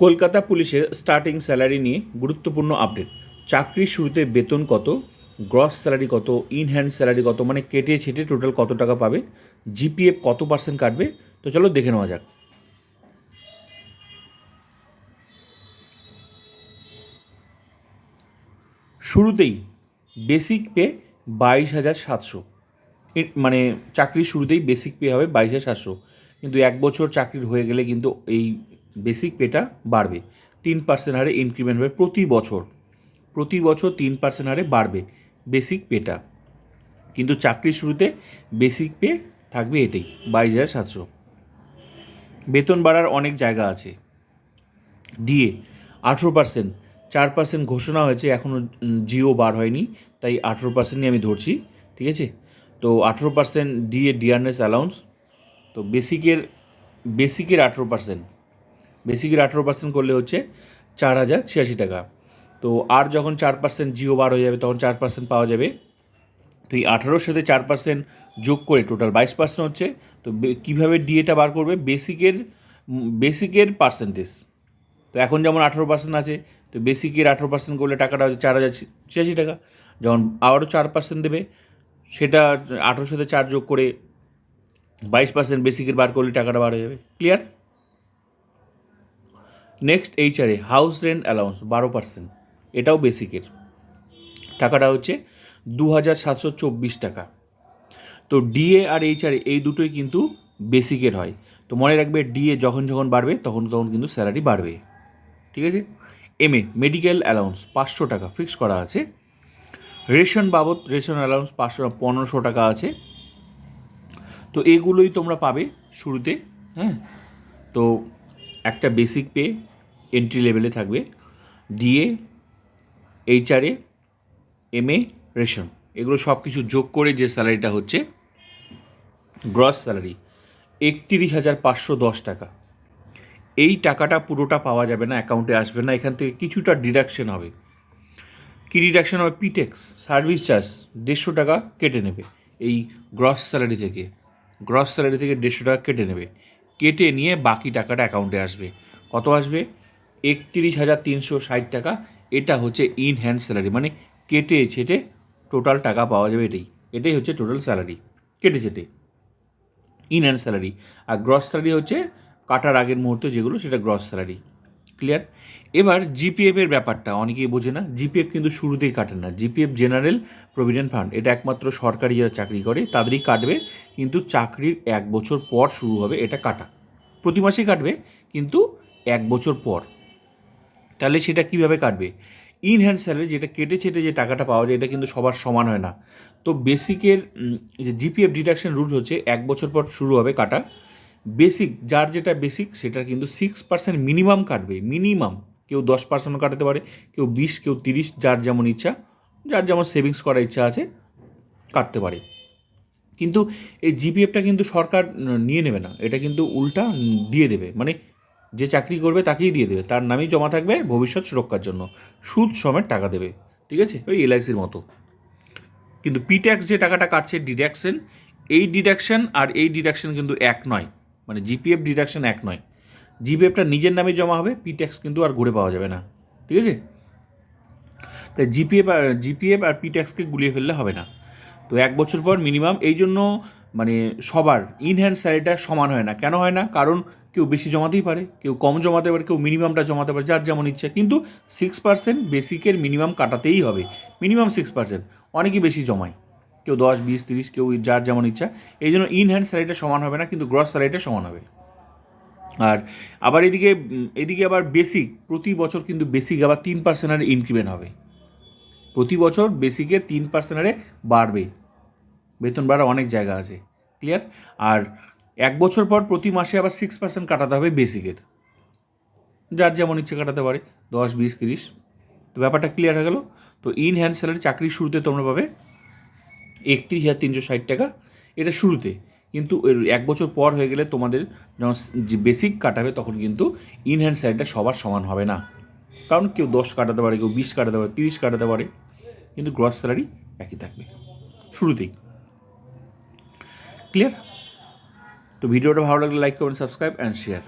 কলকাতা পুলিশের starting salary নিয়ে গুরুত্বপূর্ণ আপডেট। চাকরির শুরুতে বেতন কত, গ্রস স্যালারি কত, ইন হ্যান্ড স্যালারি কত, মানে কেটে ছেটে টোটাল কত টাকা পাবে, জিপিএফ কত পার্সেন্ট কাটবে, তো চলো দেখে নেওয়া যাক। শুরুতেই বেসিক পে 22,700, মানে চাকরির শুরুতেই বেসিক পে হবে 22,700, কিন্তু এক বছর চাকরির হয়ে গেলে কিন্তু এই বেসিক পেটা বাড়বে। 3% হারে ইনক্রিমেন্ট হবে প্রতি বছর, 3% হারে বাড়বে বেসিক পেটা, কিন্তু চাকরির শুরুতে বেসিক পে থাকবে এটাই 22,700। বেতন বাড়ার অনেক জায়গা আছে। ডিএ 18%, 4% ঘোষণা হয়েছে, এখনও জিও বার হয়নি, তাই 18%ই আমি ধরছি, ঠিক আছে। তো 18% ডিএ, ডিয়ারনেস অ্যালাউন্স। তো বেসিকের 18%, বেসিকের 18% করলে হচ্ছে 4,086 টাকা। তো আর যখন 4% জিও বার হয়ে যাবে তখন 4% পাওয়া যাবে। তো এই 18-র সাথে 4% যোগ করে টোটাল 22% হচ্ছে। তো কীভাবে ডিএটা বার করবে, বেসিকের পার্সেন্টেজ। তো এখন যেমন 18% আছে, তো বেসিকের 18% করলে টাকাটা হচ্ছে 4,086 টাকা। যখন আবারও 4% দেবে, সেটা 18-র সাথে 4 যোগ করে 22% বেসিকের বার করলে টাকাটা বার হয়ে যাবে। Clear? Next HRA house rent allowance 12%, এটাও বেসিকের, টাকাটা হচ্ছে 2,724 টাকা। তো ডিএ আর এইচআরএ এই দুটোই কিন্তু বেসিকের হয়। তো মনে রাখবে, ডিএ যখন যখন বাড়বে তখন তখন কিন্তু স্যালারি বাড়বে, ঠিক আছে। এমএ মেডিকেল অ্যালাউন্স 500 টাকা ফিক্স করা আছে। রেশন বাবদ রেশন অ্যালাউন্স 1500 টাকা আছে। তো এগুলোই তোমরা পাবে শুরুতে, হ্যাঁ। তো একটা বেসিক পে এন্ট্রি লেভেলে থাকবে, ডিএ, এইচআরএ, এমএ, রেশন, এগুলো সব কিছু যোগ করে যে স্যালারিটা হচ্ছে গ্রস স্যালারি 31,510 টাকা। এই টাকাটা পুরোটা পাওয়া যাবে না, অ্যাকাউন্টে আসবে না, এখান থেকে কিছুটা ডিডাকশন হবে। কী ডিডাকশন হবে? পিটেক্স সার্ভিস চার্জ 150 টাকা কেটে নেবে এই গ্রস স্যালারি থেকে, 150 টাকা কেটে নেবে, কেটে নিয়ে বাকি টাকাটা অ্যাকাউন্টে আসবে। কত আসবে? 31,360 টাকা। এটা হচ্ছে ইন হ্যান্ড স্যালারি, মানে কেটে ছেটে টোটাল টাকা পাওয়া যাবে, এটাই হচ্ছে টোটাল স্যালারি কেটে ছেটে, ইন হ্যান্ড স্যালারি। আর গ্রস স্যালারি হচ্ছে কাটার আগের মুহূর্তে যেগুলো, সেটা গ্রস স্যালারি। ক্লিয়ার? এবার জিপিএফের ব্যাপারটা অনেকেই বোঝে না। জিপিএফ কিন্তু শুরুতেই কাটে না। জিপিএফ জেনারেল প্রভিডেন্ট ফান্ড, এটা একমাত্র সরকারি যারা চাকরি করে তাদেরই কাটবে, কিন্তু চাকরির 1 বছর পর শুরু হবে এটা কাটা। প্রতি মাসেই কাটবে, কিন্তু 1 বছর পর। তাহলে সেটা কীভাবে কাটবে? ইন হ্যান্ড স্যালারি, যেটা কেটে ছেটে যে টাকাটা পাওয়া যায়, এটা কিন্তু সবার সমান হয় না। তো বেসিকের যে জিপিএফ ডিডাকশন রুট হচ্ছে 1 বছর পর শুরু হবে কাটা। বেসিক, যার যেটা বেসিক সেটা কিন্তু 6% মিনিমাম কাটবে, মিনিমাম। কেউ 10% কাটাতে পারে, কেউ 20, কেউ 30, যার যেমন ইচ্ছা, যার যেমন সেভিংস করার ইচ্ছা আছে কাটতে পারে। কিন্তু এই জিপিএফটা কিন্তু সরকার নিয়ে নেবে না, এটা কিন্তু উল্টা দিয়ে দেবে, মানে যে চাকরি করবে তাকেই দিয়ে দেবে, তার নামেই জমা থাকবে ভবিষ্যৎ সুরক্ষার জন্য, সুদ সমেত টাকা দেবে, ঠিক আছে, ওই এলআইসির মতো। কিন্তু পিট্যাক্স যে টাকাটা কাটছে ডিডাকশন, এই ডিডাকশন আর এই ডিডাকশন কিন্তু এক নয়, মানে জিপিএফ ডিডাকশন এক নয়। জিপিএফটা নিজের নামে জমা হবে, পিট্যাক্স কিন্তু আর ঘুরে পাওয়া যাবে না, ঠিক আছে। তাই জিপিএফ আর পিট্যাক্সকে গুলিয়ে ফেললে হবে না। তো 1 বছর পর মিনিমাম, এই জন্য মানে সবার ইন হ্যান্ড স্যালারিটা সমান হয় না। কেন হয় না? কারণ কেউ বেশি জমাতেই পারে, কেউ কম জমাতে পারে, কেউ মিনিমামটা জমাতে পারে, যার যেমন ইচ্ছা। কিন্তু 6% বেসিকের মিনিমাম কাটাতেই হবে, মিনিমাম 6%। অনেকেই বেশি জমায়, কেউ 10, 20, 30, কেউ যার যেমন ইচ্ছা। এই জন্য ইন হ্যান্ড স্যালারিটা সমান হবে না, কিন্তু গ্রস স্যালারিটা সমান হবে। আর আবার এদিকে আবার বেসিক প্রতি বছর কিন্তু বেসিক আবার 3% হারে ইনক্রিমেন্ট হবে, প্রতি বছর বেসিকে 3% হারে বাড়বে। বেতন বাড়ার অনেক জায়গা আছে। ক্লিয়ার? আর 1 বছর পর প্রতি মাসে আবার 6% কাটাতে হবে বেসিকের, যার যেমন ইচ্ছে কাটাতে পারে, 10, 20, 30। তো ব্যাপারটা ক্লিয়ার হয়ে গেল। তো ইন হ্যান্ড স্যালারি চাকরির শুরুতে তোমরা পাবে 31,360 টাকা, এটা শুরুতে। কিন্তু 1 বছর পর হয়ে গেলে তোমাদের যখন যে বেসিক কাটাবে তখন কিন্তু ইন হ্যান্ড স্যালারিটা সবার সমান হবে না, কারণ কেউ 10 কাটাতে পারে, কেউ 20 কাটাতে পারে, 30 কাটাতে পারে, কিন্তু গ্রস স্যালারি একই থাকবে শুরুতেই। ক্লিয়ার? তো ভিডিওটা ভালো লাগলে like, comment, subscribe and share.